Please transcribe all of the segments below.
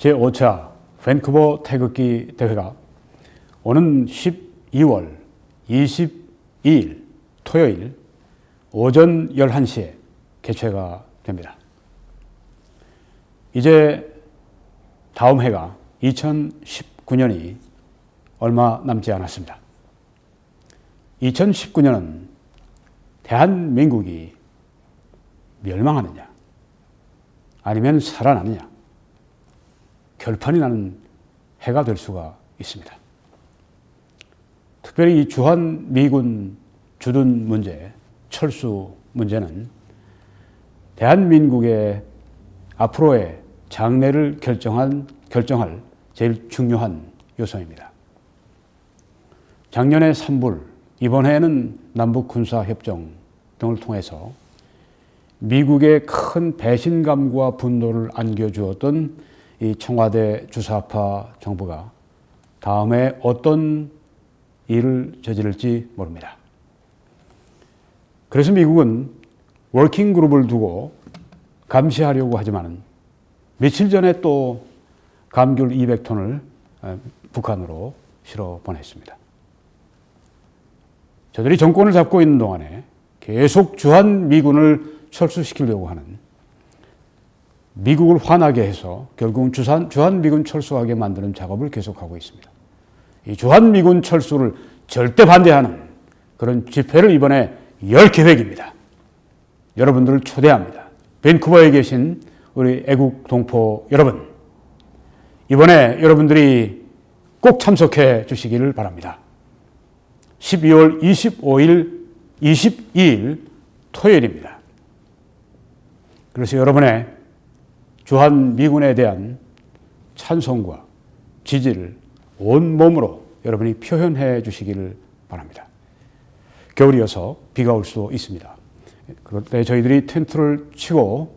제5차 밴쿠버 태극기 대회가 오는 12월 22일 토요일 오전 11시에 개최가 됩니다. 이제 다음 해가 2019년이 얼마 남지 않았습니다. 2019년은 대한민국이 멸망하느냐 아니면 살아나느냐 결판이 나는 해가 될 수가 있습니다. 특별히 이 주한미군 주둔 문제, 철수 문제는 대한민국의 앞으로의 장래를 결정할 제일 중요한 요소입니다. 작년에 산불, 이번 해에는 남북군사협정 등을 통해서 미국의 큰 배신감과 분노를 안겨주었던 이 청와대 주사파 정부가 다음에 어떤 일을 저지를지 모릅니다. 그래서 미국은 워킹 그룹을 두고 감시하려고 하지만 며칠 전에 또 감귤 200톤을 북한으로 실어 보냈습니다. 저들이 정권을 잡고 있는 동안에 계속 주한미군을 철수시키려고 하는, 미국을 화나게 해서 결국은 주한미군 철수하게 만드는 작업을 계속하고 있습니다. 이 주한미군 철수를 절대 반대하는 그런 집회를 이번에 열 계획입니다. 여러분들을 초대합니다. 밴쿠버에 계신 우리 애국 동포 여러분, 이번에 여러분들이 꼭 참석해 주시기를 바랍니다. 12월 25일, 22일 토요일입니다. 그래서 여러분의 주한미군에 대한 찬송과 지지를 온몸으로 여러분이 표현해 주시기를 바랍니다. 겨울이어서 비가 올 수도 있습니다. 그럴 때 저희들이 텐트를 치고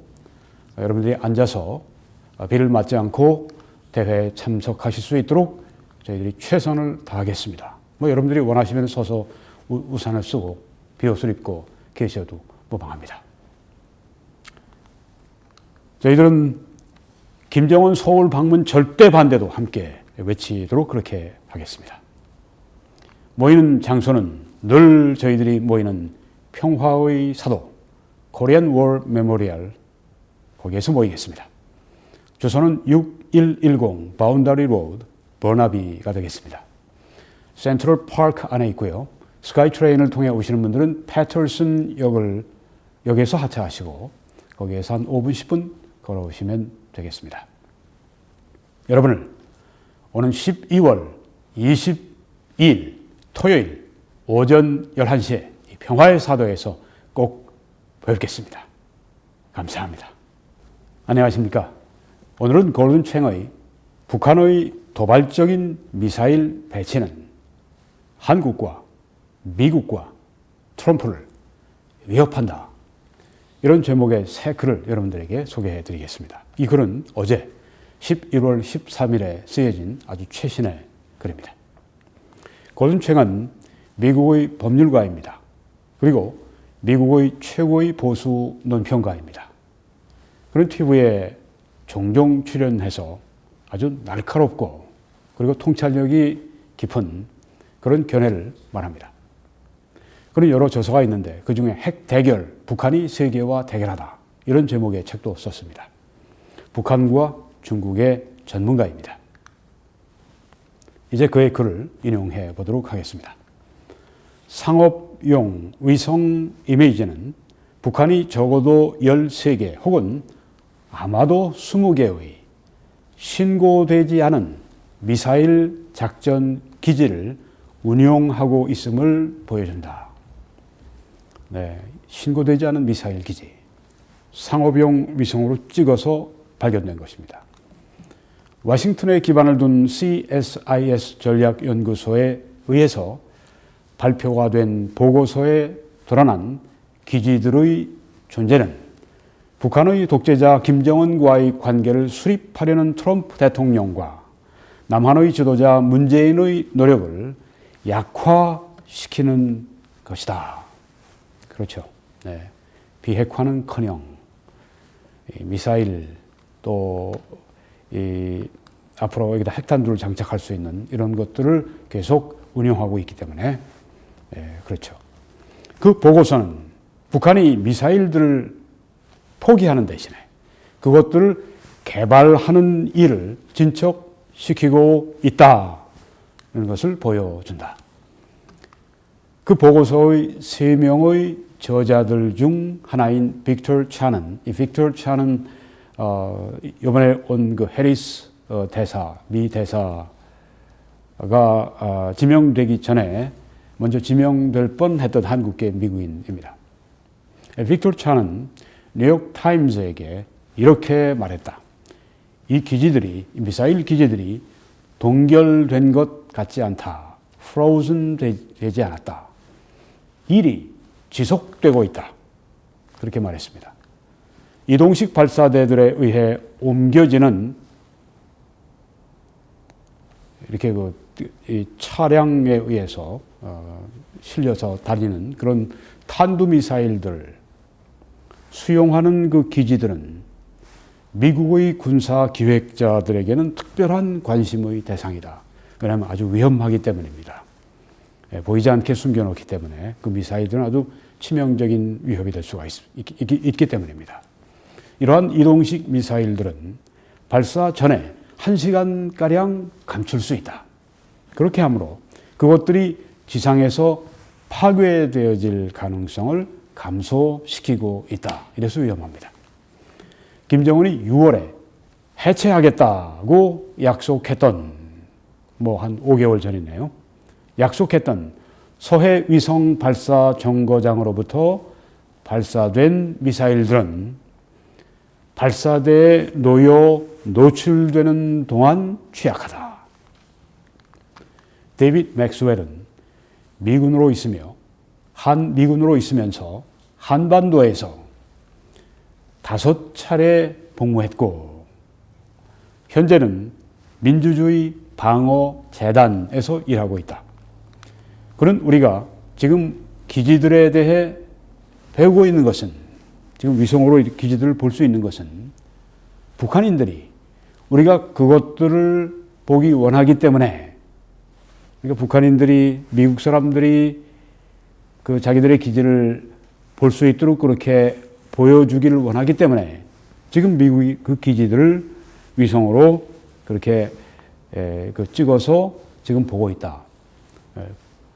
여러분들이 앉아서 비를 맞지 않고 대회에 참석하실 수 있도록 저희들이 최선을 다하겠습니다. 여러분들이 원하시면 서서 우산을 쓰고 비옷을 입고 계셔도 무방합니다. 저희들은 김정은 서울 방문 절대 반대도 함께 외치도록 그렇게 하겠습니다. 모이는 장소는 늘 저희들이 모이는 평화의 사도 코리안 워 메모리얼, 거기에서 모이겠습니다. 주소는 6110 바운더리 로드 버나비가 되겠습니다. 센트럴 파크 안에 있고요. 스카이트레인을 통해 오시는 분들은 패터슨 역에서 하차하시고 거기에서 한 5분 10분 걸어오시면 되겠습니다. 여러분을 오는 12월 22일 토요일 오전 11시에 평화의 사도에서 꼭 뵙겠습니다. 감사합니다. 안녕하십니까. 오늘은 골든 챙의 북한의 도발적인 미사일 배치는 한국과 미국과 트럼프를 위협한다, 이런 제목의 새 글을 여러분들에게 소개해 드리겠습니다. 이 글은 어제 11월 13일에 쓰여진 아주 최신의 글입니다. 골든 챙은 미국의 법률가입니다. 그리고 미국의 최고의 보수 논평가입니다. 그런 TV에 종종 출연해서 아주 날카롭고 그리고 통찰력이 깊은 그런 견해를 말합니다. 그런 여러 저서가 있는데 그중에 핵 대결, 북한이 세계와 대결하다, 이런 제목의 책도 썼습니다. 북한과 중국의 전문가입니다. 이제 그의 글을 인용해 보도록 하겠습니다. 상업용 위성 이미지는 북한이 적어도 13개 혹은 아마도 20개의 신고되지 않은 미사일 작전 기지를 운용하고 있음을 보여준다. 네, 신고되지 않은 미사일 기지, 상업용 위성으로 찍어서 발견된 것입니다. 워싱턴에 기반을 둔 CSIS 전략연구소에 의해서 발표가 된 보고서에 드러난 기지들의 존재는 북한의 독재자 김정은과의 관계를 수립하려는 트럼프 대통령과 남한의 지도자 문재인의 노력을 약화시키는 것이다. 그렇죠. 네. 비핵화는커녕 미사일 또 이 앞으로 여기다 핵탄두를 장착할 수 있는 이런 것들을 계속 운영하고 있기 때문에 그렇죠. 그 보고서는 북한이 미사일들을 포기하는 대신에 그것들을 개발하는 일을 진척시키고 있다는 것을 보여준다. 그 보고서의 3명의 저자들 중 하나인 빅터 찬은, 이 빅터 찬은 이번에 온 그 해리스 대사, 미 대사가 지명되기 전에 먼저 지명될 뻔했던 한국계 미국인입니다. 빅터 찬은 뉴욕 타임즈에게 이렇게 말했다. 이 기지들이, 미사일 기지들이 동결된 것 같지 않다. frozen 되지 않았다. 일이 지속되고 있다. 그렇게 말했습니다. 이동식 발사대들에 의해 옮겨지는 이렇게 이 차량에 의해서 실려서 다니는 그런 탄두미사일들 수용하는 그 기지들은 미국의 군사 기획자들에게는 특별한 관심의 대상이다. 왜냐하면 아주 위험하기 때문입니다. 보이지 않게 숨겨놓기 때문에 그 미사일들은 아주 치명적인 위협이 될 수가 있기 때문입니다. 이러한 이동식 미사일들은 발사 전에 1시간가량 감출 수 있다. 그렇게 하므로 그것들이 지상에서 파괴되어질 가능성을 감소시키고 있다. 이래서 위험합니다. 김정은이 6월에 해체하겠다고 약속했던 한 5개월 전이네요. 약속했던 서해 위성 발사 정거장으로부터 발사된 미사일들은 발사대에 노출되는 동안 취약하다. 데이빗 맥스웰은 미군으로 있으면서 한반도에서 5차례 복무했고 현재는 민주주의 방어재단에서 일하고 있다. 그런 우리가 지금 기지들에 대해 배우고 있는 것은, 지금 위성으로 기지들을 볼 수 있는 것은 북한인들이 우리가 그것들을 보기 원하기 때문에, 그러니까 북한인들이, 미국 사람들이 그 자기들의 기지를 볼 수 있도록 그렇게 보여주기를 원하기 때문에 지금 미국이 그 기지들을 위성으로 그렇게 찍어서 지금 보고 있다.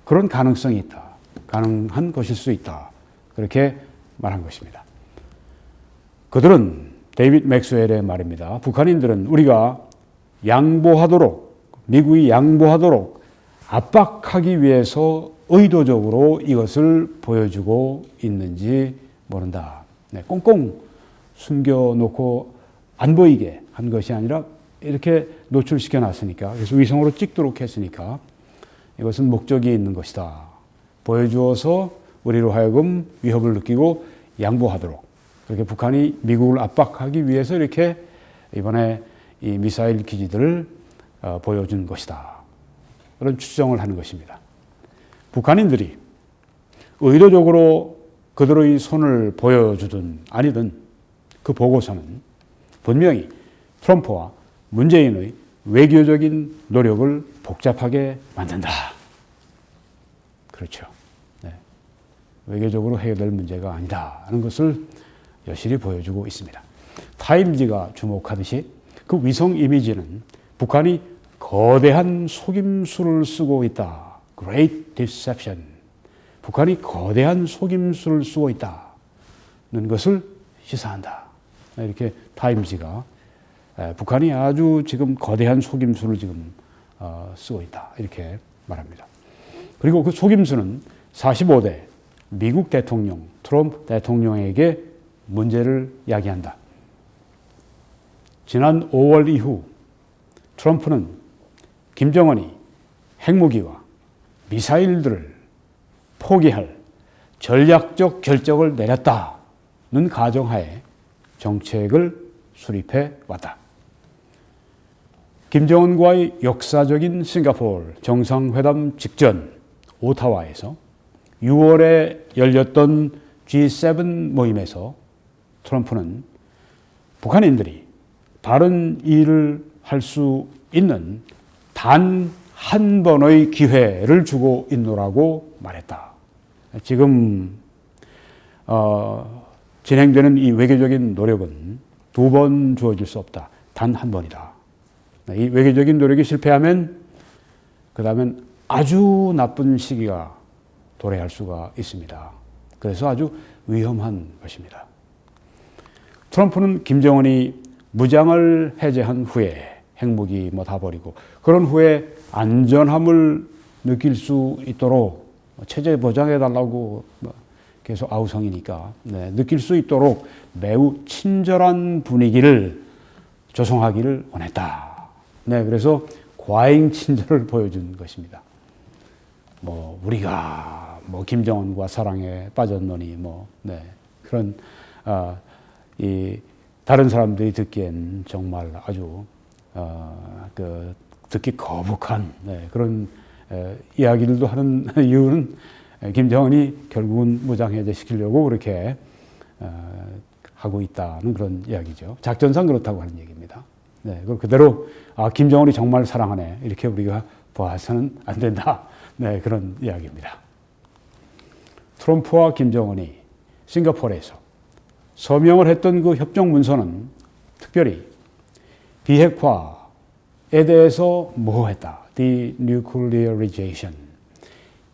그런 가능성이 있다. 가능한 것일 수 있다. 그렇게 말한 것입니다. 그들은, 데이빗 맥스웰의 말입니다. 북한인들은 우리가 미국이 양보하도록 압박하기 위해서 의도적으로 이것을 보여주고 있는지 모른다. 꽁꽁 숨겨놓고 안 보이게 한 것이 아니라 이렇게 노출시켜 놨으니까, 그래서 위성으로 찍도록 했으니까 이것은 목적이 있는 것이다. 보여주어서 우리로 하여금 위협을 느끼고 양보하도록, 그렇게 북한이 미국을 압박하기 위해서 이렇게 이번에 이 미사일 기지들을 보여준 것이다. 그런 추정을 하는 것입니다. 북한인들이 의도적으로 그들의 손을 보여주든 아니든 그 보고서는 분명히 트럼프와 문재인의 외교적인 노력을 복잡하게 만든다. 그렇죠. 네. 외교적으로 해결될 문제가 아니다 하는 것을 여실히 보여주고 있습니다. 타임지가 주목하듯이 그 위성 이미지는 북한이 거대한 속임수를 쓰고 있다. Great Deception. 북한이 거대한 속임수를 쓰고 있다는 것을 시사한다. 이렇게 타임지가 북한이 아주 지금 거대한 속임수를 지금 쓰고 있다. 이렇게 말합니다. 그리고 그 속임수는 45대 미국 대통령, 트럼프 대통령에게 문제를 야기한다. 지난 5월 이후 트럼프는 김정은이 핵무기와 미사일들을 포기할 전략적 결정을 내렸다는 가정하에 정책을 수립해 왔다. 김정은과의 역사적인 싱가포르 정상회담 직전 오타와에서 6월에 열렸던 G7 모임에서 트럼프는 북한인들이 바른 일을 할 수 있는 단 한 번의 기회를 주고 있노라고 말했다. 지금 진행되는 이 외교적인 노력은 두 번 주어질 수 없다. 단 한 번이다. 이 외교적인 노력이 실패하면 그 다음엔 아주 나쁜 시기가 도래할 수가 있습니다. 그래서 아주 위험한 것입니다. 트럼프는 김정은이 무장을 해제한 후에 핵무기 다 버리고 그런 후에 안전함을 느낄 수 있도록 체제 보장해달라고 계속 아우성이니까 느낄 수 있도록 매우 친절한 분위기를 조성하기를 원했다. 그래서 과잉 친절을 보여준 것입니다. 우리가 김정은과 사랑에 빠졌노니 그런 이 다른 사람들이 듣기엔 정말 아주 듣기 거북한 그런 이야기들도 하는 이유는 김정은이 결국은 무장해제 시키려고 그렇게 하고 있다는 그런 이야기죠. 작전상 그렇다고 하는 얘기입니다. 그걸 그대로 김정은이 정말 사랑하네 이렇게 우리가 봐서는 안 된다. 그런 이야기입니다. 트럼프와 김정은이 싱가포르에서 서명을 했던 그 협정 문서는 특별히 비핵화에 대해서 모호했다. Denuclearization.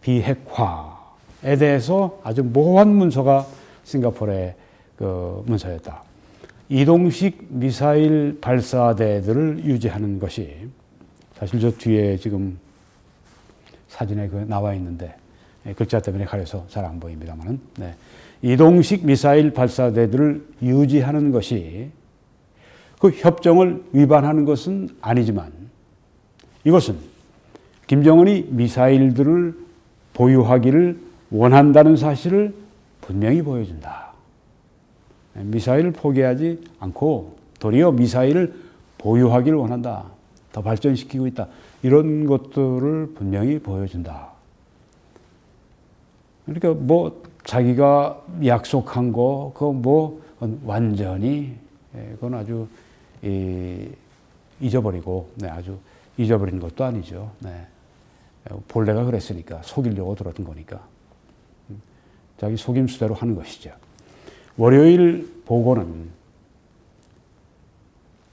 비핵화에 대해서 아주 모호한 문서가 싱가포르의 그 문서였다. 이동식 미사일 발사대들을 유지하는 것이 사실 저 뒤에 지금 사진에 나와 있는데 글자 때문에 가려서 잘 안 보입니다만은 이동식 미사일 발사대들을 유지하는 것이 그 협정을 위반하는 것은 아니지만 이것은 김정은이 미사일들을 보유하기를 원한다는 사실을 분명히 보여준다. 미사일을 포기하지 않고 도리어 미사일을 보유하기를 원한다. 더 발전시키고 있다. 이런 것들을 분명히 보여준다. 그러니까 자기가 약속한 거, 그거 완전히, 그건 아주 잊어버리고, 아주 잊어버린 것도 아니죠. 본래가 그랬으니까, 속이려고 들었던 거니까. 자기 속임수대로 하는 것이죠. 월요일 보고는,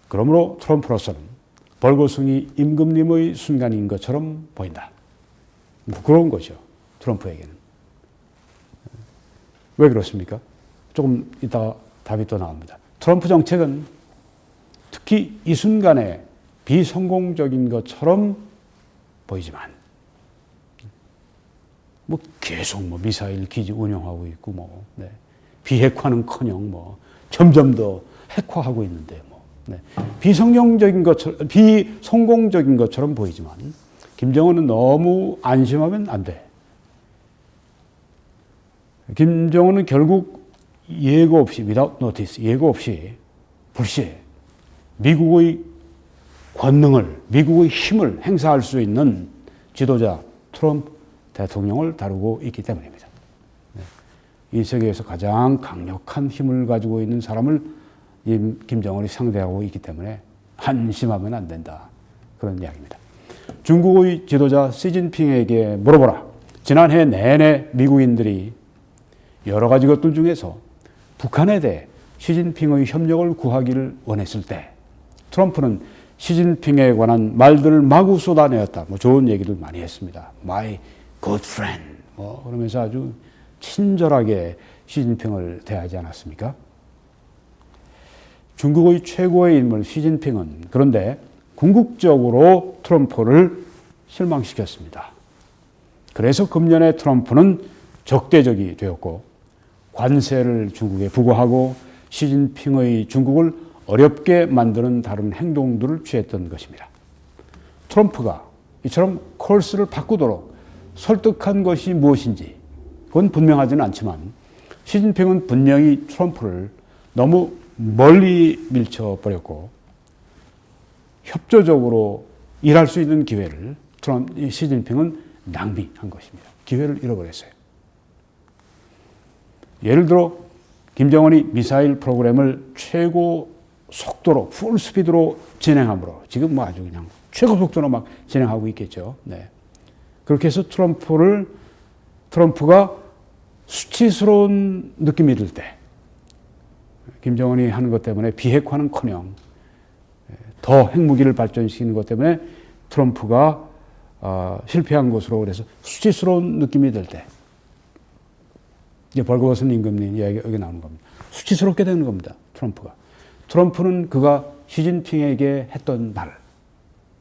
그러므로 트럼프로서는 벌거숭이 임금님의 순간인 것처럼 보인다. 부끄러운 거죠. 트럼프에게는. 왜 그렇습니까? 조금 이따 답이 또 나옵니다. 트럼프 정책은 특히 이 순간에 비성공적인 것처럼 보이지만 계속 미사일 기지 운영하고 있고 비핵화는커녕 점점 더 핵화하고 있는데 비성공적인 것처럼 보이지만 김정은은 너무 안심하면 안 돼. 김정은은 결국 예고 없이 without notice, 예고 없이 불시에 미국의 권능을, 미국의 힘을 행사할 수 있는 지도자 트럼프 대통령을 다루고 있기 때문입니다. 이 세계에서 가장 강력한 힘을 가지고 있는 사람을 김정은이 상대하고 있기 때문에 안심하면 안 된다. 그런 이야기입니다. 중국의 지도자 시진핑에게 물어보라. 지난해 내내 미국인들이 여러 가지 것들 중에서 북한에 대해 시진핑의 협력을 구하기를 원했을 때 트럼프는 시진핑에 관한 말들을 마구 쏟아내었다. 좋은 얘기를 많이 했습니다. My good friend. 그러면서 아주 친절하게 시진핑을 대하지 않았습니까? 중국의 최고의 인물 시진핑은 그런데 궁극적으로 트럼프를 실망시켰습니다. 그래서 금년에 트럼프는 적대적이 되었고 관세를 중국에 부과하고 시진핑의 중국을 어렵게 만드는 다른 행동들을 취했던 것입니다. 트럼프가 이처럼 코스를 바꾸도록 설득한 것이 무엇인지 그건 분명하지는 않지만 시진핑은 분명히 트럼프를 너무 멀리 밀쳐버렸고 협조적으로 일할 수 있는 기회를 시진핑은 낭비한 것입니다. 기회를 잃어버렸어요. 예를 들어 김정은이 미사일 프로그램을 최고 속도로 풀 스피드로 진행함으로 지금 뭐 아주 그냥 최고 속도로 막 진행하고 있겠죠. 네. 그렇게 해서 트럼프가 수치스러운 느낌이 들 때, 김정은이 하는 것 때문에 비핵화는커녕 더 핵무기를 발전시키는 것 때문에 트럼프가 실패한 것으로 그래서 수치스러운 느낌이 들 때, 이제 벌거벗은 임금님 이야기가 여기 나오는 겁니다. 수치스럽게 되는 겁니다. 트럼프는 그가 시진핑에게 했던 말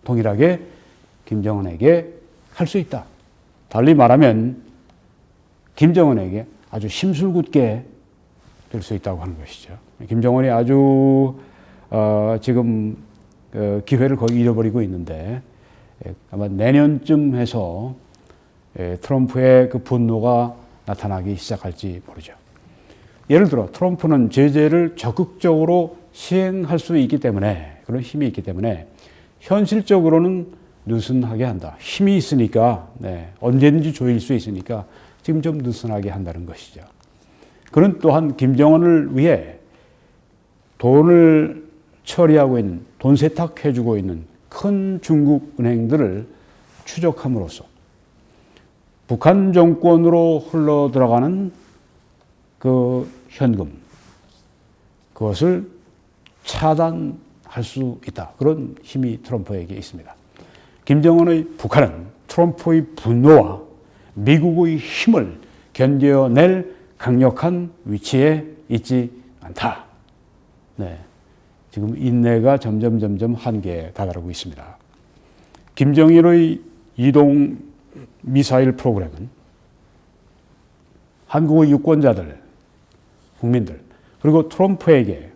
동일하게 김정은에게 할 수 있다. 달리 말하면 김정은에게 아주 심술궂게 될 수 있다고 하는 것이죠. 김정은이 아주 지금 기회를 거의 잃어버리고 있는데 아마 내년쯤 해서 트럼프의 그 분노가 나타나기 시작할지 모르죠. 예를 들어 트럼프는 제재를 적극적으로 시행할 수 있기 때문에, 그런 힘이 있기 때문에 현실적으로는 느슨하게 한다. 힘이 있으니까, 언제든지 조일 수 있으니까 지금 좀 느슨하게 한다는 것이죠. 그는 또한 김정은을 위해 돈을 처리하고 있는, 돈 세탁해주고 있는 큰 중국 은행들을 추적함으로써 북한 정권으로 흘러들어가는 그 현금, 그것을 차단할 수 있다. 그런 힘이 트럼프에게 있습니다. 김정은의 북한은 트럼프의 분노와 미국의 힘을 견뎌낼 강력한 위치에 있지 않다. 네. 지금 인내가 점점 한계에 다다르고 있습니다. 김정일의 이동 미사일 프로그램은 한국의 유권자들, 국민들, 그리고 트럼프에게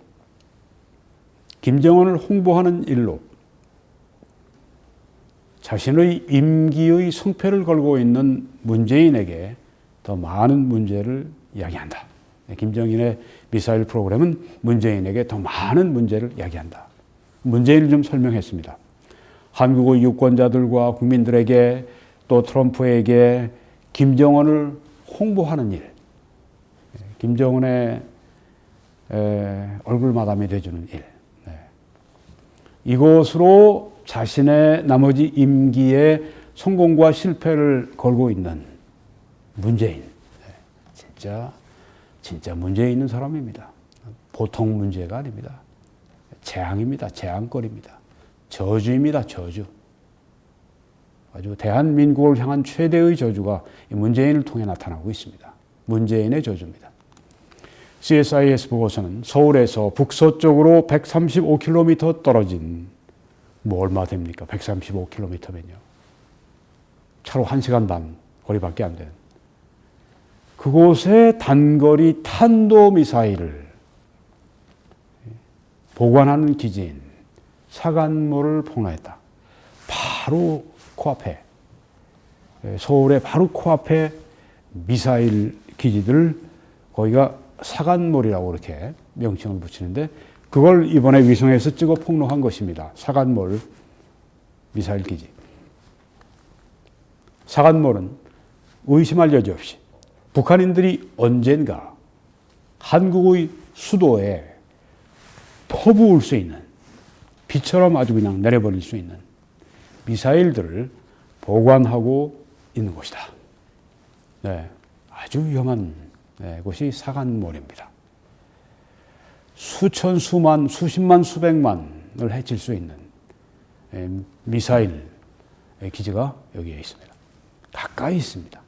김정은을 홍보하는 일로 자신의 임기의 성패를 걸고 있는 문재인에게 더 많은 문제를 이야기한다. 김정인의 미사일 프로그램은 문재인에게 더 많은 문제를 이야기한다. 문재인을 좀 설명했습니다. 한국의 유권자들과 국민들에게 또 트럼프에게 김정은을 홍보하는 일, 김정은의 얼굴 마담이 돼주는 일, 이것으로 자신의 나머지 임기의 성공과 실패를 걸고 있는 문재인, 진짜 문제 있는 사람입니다. 보통 문제가 아닙니다. 재앙입니다. 재앙거리입니다. 저주입니다. 저주. 아주 대한민국을 향한 최대의 저주가 문재인을 통해 나타나고 있습니다. 문재인의 저주입니다. CSIS 보고서는 서울에서 북서쪽으로 135km 떨어진, 뭐 얼마 됩니까? 135km면요. 차로 1시간 반 거리밖에 안 되는 그곳에 단거리 탄도미사일을 보관하는 기지인 사간모를 폭로했다. 바로 코앞에, 서울의 바로 코앞에 미사일 기지들, 거기가 사간몰이라고 이렇게 명칭을 붙이는데 그걸 이번에 위성에서 찍어 폭로한 것입니다. 사간몰 미사일 기지. 사간몰은 의심할 여지 없이 북한인들이 언젠가 한국의 수도에 퍼부을 수 있는, 비처럼 아주 그냥 내려버릴 수 있는 미사일들을 보관하고 있는 곳이다. 네, 아주 위험한 곳이 사간몰입니다. 수천, 수만, 수십만, 수백만을 해칠 수 있는 미사일 기지가 여기에 있습니다. 가까이 있습니다.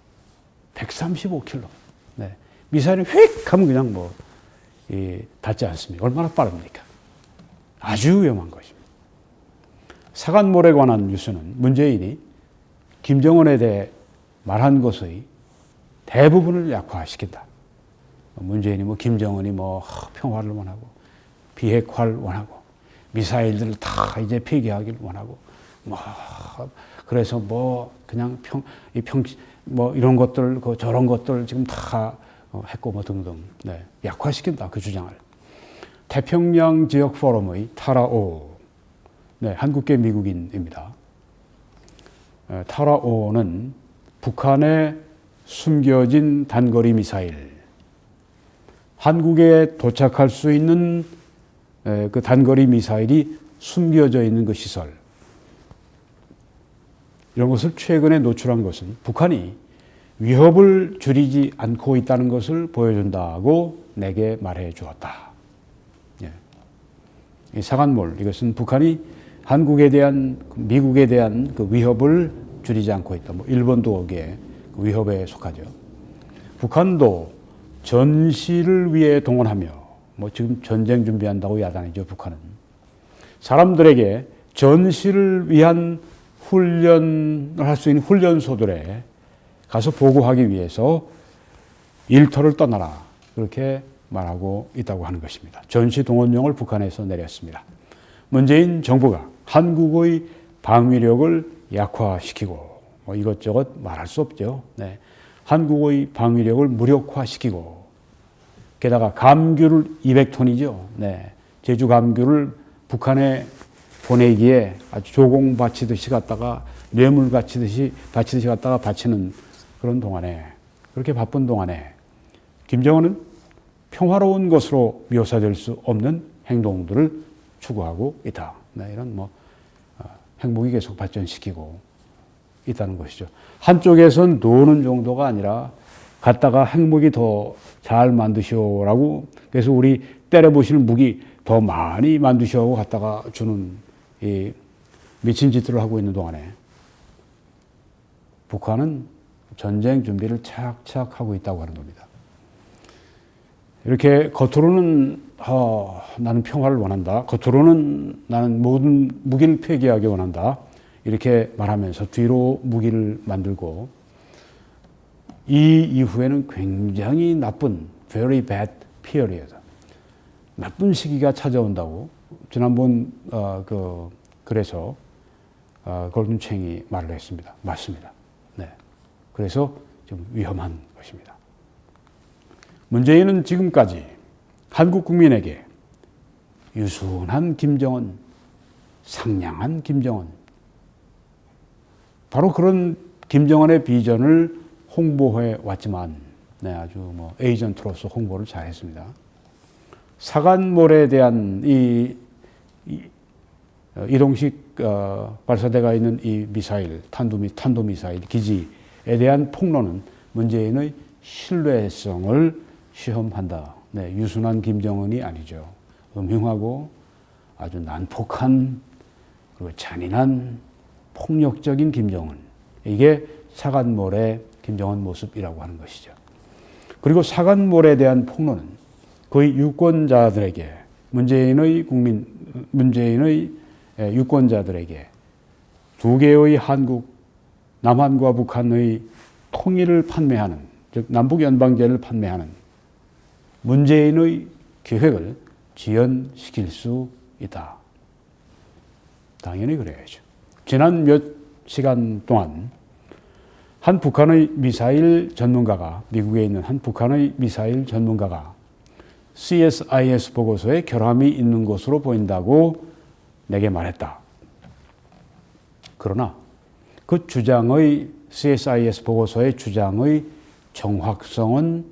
135km. 네. 미사일이 휙 하면 그냥 뭐, 닿지 않습니까? 얼마나 빠릅니까? 아주 위험한 것입니다. 사간몰에 관한 뉴스는 문재인이 김정은에 대해 말한 것의 대부분을 약화시킨다. 문재인이 뭐 김정은이 뭐 평화를 원하고 비핵화를 원하고 미사일들을 다 이제 폐기하기를 원하고 뭐 그래서 뭐 그냥 뭐 이런 것들 저런 것들 지금 다 했고 뭐 등등 약화시킨다 그 주장을. 태평양 지역 포럼의 타라오, 한국계 미국인입니다. 타라오는 북한의 숨겨진 단거리 미사일, 한국에 도착할 수 있는 그 단거리 미사일이 숨겨져 있는 그 시설, 이런 것을 최근에 노출한 것은 북한이 위협을 줄이지 않고 있다는 것을 보여준다고 내게 말해 주었다. 예. 이 사관몰, 이것은 북한이 한국에 대한, 미국에 대한 그 위협을 줄이지 않고 있다. 뭐 일본도 거기에 그 위협에 속하죠. 북한도 전시를 위해 동원하며, 뭐 지금 전쟁 준비한다고 야단이죠, 북한은. 사람들에게 전시를 위한 훈련을 할 수 있는 훈련소들에 가서 보고하기 위해서 일터를 떠나라, 그렇게 말하고 있다고 하는 것입니다. 전시 동원령을 북한에서 내렸습니다. 문재인 정부가 한국의 방위력을 약화시키고, 뭐 이것저것 말할 수 없죠. 네. 한국의 방위력을 무력화시키고, 게다가 감귤을 200톤이죠. 네. 제주 감귤을 북한에 보내기에 아주 조공 바치듯이 갖다가, 뇌물 바치듯이 갖다가 바치는 그런 동안에, 그렇게 바쁜 동안에 김정은은 평화로운 것으로 묘사될 수 없는 행동들을 추구하고 있다. 네, 이런 핵무기 계속 발전시키고 있다는 것이죠. 한쪽에선 노는 정도가 아니라 갖다가 핵무기 더 잘 만드시오라고, 그래서 우리 때려보시는 무기 더 많이 만드시오라고 갖다가 주는 이 미친 짓들을 하고 있는 동안에 북한은 전쟁 준비를 착착 하고 있다고 하는 겁니다. 이렇게 겉으로는 나는 평화를 원한다, 겉으로는 나는 모든 무기를 폐기하기 원한다, 이렇게 말하면서 뒤로 무기를 만들고, 이 이후에는 굉장히 나쁜 very bad period, 나쁜 시기가 찾아온다고 지난번 그래서 골든챙이 말을 했습니다. 맞습니다. 네. 그래서 좀 위험한 것입니다. 문재인은 지금까지 한국 국민에게 유순한 김정은, 상냥한 김정은, 바로 그런 김정은의 비전을 홍보해 왔지만, 네, 아주 에이전트로서 홍보를 잘했습니다. 사관몰에 대한 이동식 발사대가 있는 이 미사일, 탄도미사일 기지에 대한 폭로는 문재인의 신뢰성을 시험한다. 네, 유순한 김정은이 아니죠. 음흉하고 아주 난폭한, 그리고 잔인한 폭력적인 김정은. 이게 사관몰의 김정은 모습이라고 하는 것이죠. 그리고 사관몰에 대한 폭로는 거의 유권자들에게, 문재인의 유권자들에게 두 개의 한국, 남한과 북한의 통일을 판매하는, 즉 남북연방제를 판매하는 문재인의 계획을 지연시킬 수 있다. 당연히 그래야죠. 지난 몇 시간 동안 한 북한의 미사일 전문가가, 미국에 있는 한 북한의 미사일 전문가가 CSIS 보고서에 결함이 있는 것으로 보인다고 내게 말했다. 그러나 그 주장의, CSIS 보고서의 주장의 정확성은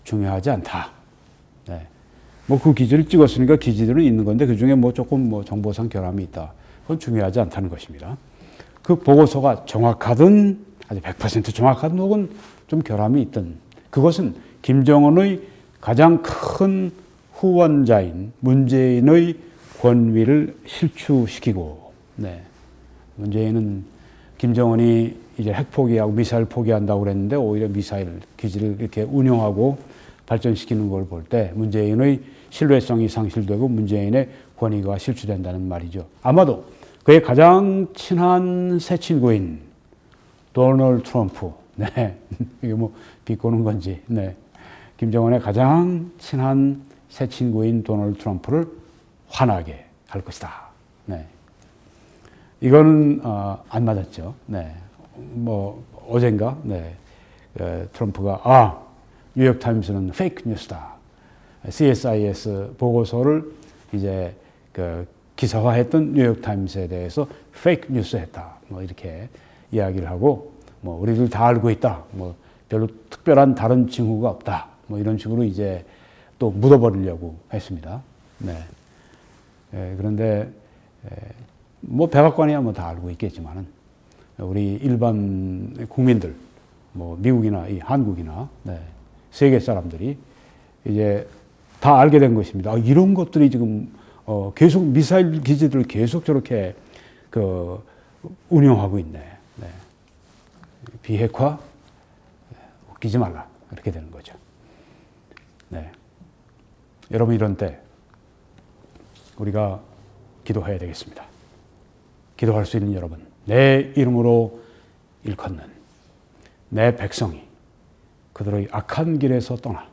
중요하지 않다. 네. 그 기지를 찍었으니까 기지들은 있는 건데 그 중에 조금 정보상 결함이 있다. 그건 중요하지 않다는 것입니다. 그 보고서가 정확하든 아주 100% 정확하든 혹은 좀 결함이 있든, 그것은 김정은의 가장 큰 후원자인 문재인의 권위를 실추시키고, 네. 문재인은 김정은이 이제 핵 포기하고 미사일 포기한다고 그랬는데 오히려 미사일 기지를 이렇게 운용하고 발전시키는 걸 볼 때 문재인의 신뢰성이 상실되고 문재인의 권위가 실추된다는 말이죠. 아마도 그의 가장 친한 새 친구인 도널드 트럼프, 네. 이게 비꼬는 건지, 네. 김정은의 가장 친한 새 친구인 도널드 트럼프를 화나게 할 것이다. 네. 이거는 안 맞았죠. 네. 어젠가, 네. 트럼프가 뉴욕 타임스는 페이크 뉴스다. CSIS 보고서를 이제 기사화했던 뉴욕 타임스에 대해서 페이크 뉴스했다. 이렇게 이야기를 하고, 우리들 다 알고 있다. 별로 특별한 다른 징후가 없다. 이런 식으로 이제 또 묻어버리려고 했습니다. 네. 그런데 뭐 백악관이야 뭐 다 알고 있겠지만은 우리 일반 국민들, 뭐 미국이나 이 한국이나 세계 사람들이 이제 다 알게 된 것입니다. 이런 것들이 지금 계속 미사일 기지들을 계속 저렇게 운영하고 있네. 비핵화 웃기지 말라 이렇게 되는 거죠. 여러분 이런 때 우리가 기도해야 되겠습니다. 기도할 수 있는 여러분, 내 이름으로 일컫는 내 백성이 그들의 악한 길에서 떠나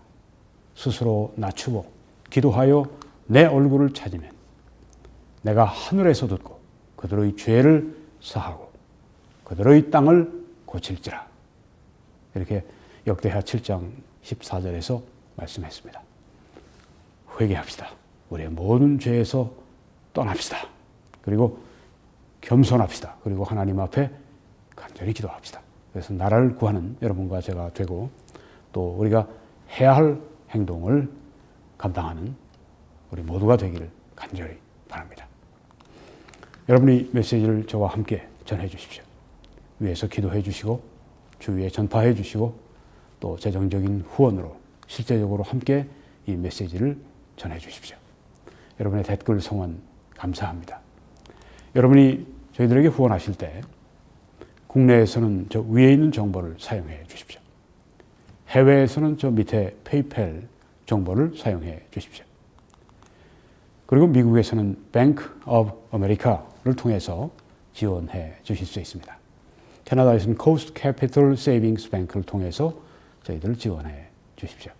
스스로 낮추고 기도하여 내 얼굴을 찾으면 내가 하늘에서 듣고 그들의 죄를 사하고 그들의 땅을 고칠지라. 이렇게 역대하 7장 14절에서 말씀했습니다. 회개합시다. 우리의 모든 죄에서 떠납시다. 그리고 겸손합시다. 그리고 하나님 앞에 간절히 기도합시다. 그래서 나라를 구하는 여러분과 제가 되고 또 우리가 해야 할 행동을 감당하는 우리 모두가 되기를 간절히 바랍니다. 여러분이 메시지를 저와 함께 전해 주십시오. 위에서 기도해 주시고 주위에 전파해 주시고 또 재정적인 후원으로 실제적으로 함께 이 메시지를 전해 주십시오. 여러분의 댓글 성원 감사합니다. 여러분이 저희들에게 후원하실 때 국내에서는 저 위에 있는 정보를 사용해 주십시오. 해외에서는 저 밑에 페이팔 정보를 사용해 주십시오. 그리고 미국에서는 Bank of America를 통해서 지원해 주실 수 있습니다. 캐나다에서는 Coast Capital Savings Bank를 통해서 저희들을 지원해 주십시오.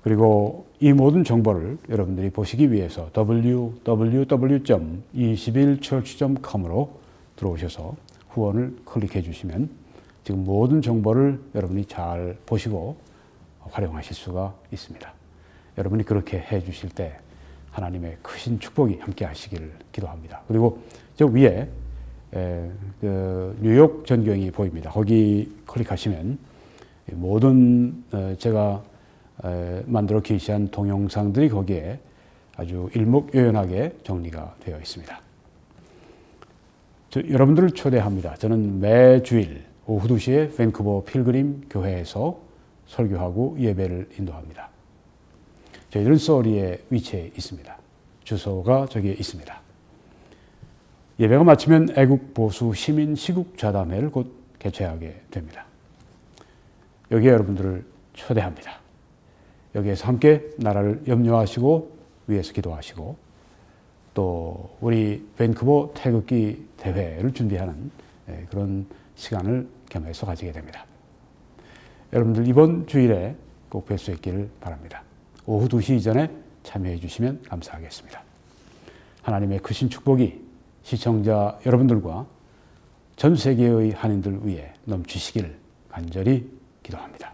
그리고 이 모든 정보를 여러분들이 보시기 위해서 www.21church.com으로 들어오셔서 후원을 클릭해 주시면 지금 모든 정보를 여러분이 잘 보시고 활용하실 수가 있습니다. 여러분이 그렇게 해 주실 때 하나님의 크신 축복이 함께 하시기를 기도합니다. 그리고 저 위에 뉴욕 전경이 보입니다. 거기 클릭하시면 모든 제가 만들어 게시한 동영상들이 거기에 아주 일목요연하게 정리가 되어 있습니다. 여러분들을 초대합니다. 저는 매주일 오후 2시에 밴쿠버 필그림 교회에서 설교하고 예배를 인도합니다. 저희들은 소리에 위치해 있습니다. 주소가 저기에 있습니다. 예배가 마치면 애국 보수 시민 시국 좌담회를 곧 개최하게 됩니다. 여기에 여러분들을 초대합니다. 여기에서 함께 나라를 염려하시고 위에서 기도하시고 또 우리 밴쿠버 태극기 대회를 준비하는 그런 시간을 겸해서 가지게 됩니다. 여러분들 이번 주일에 꼭 뵐 수 있기를 바랍니다. 오후 2시 이전에 참여해 주시면 감사하겠습니다. 하나님의 크신 축복이 시청자 여러분들과 전 세계의 한인들 위해 넘치시기를 간절히 기도합니다.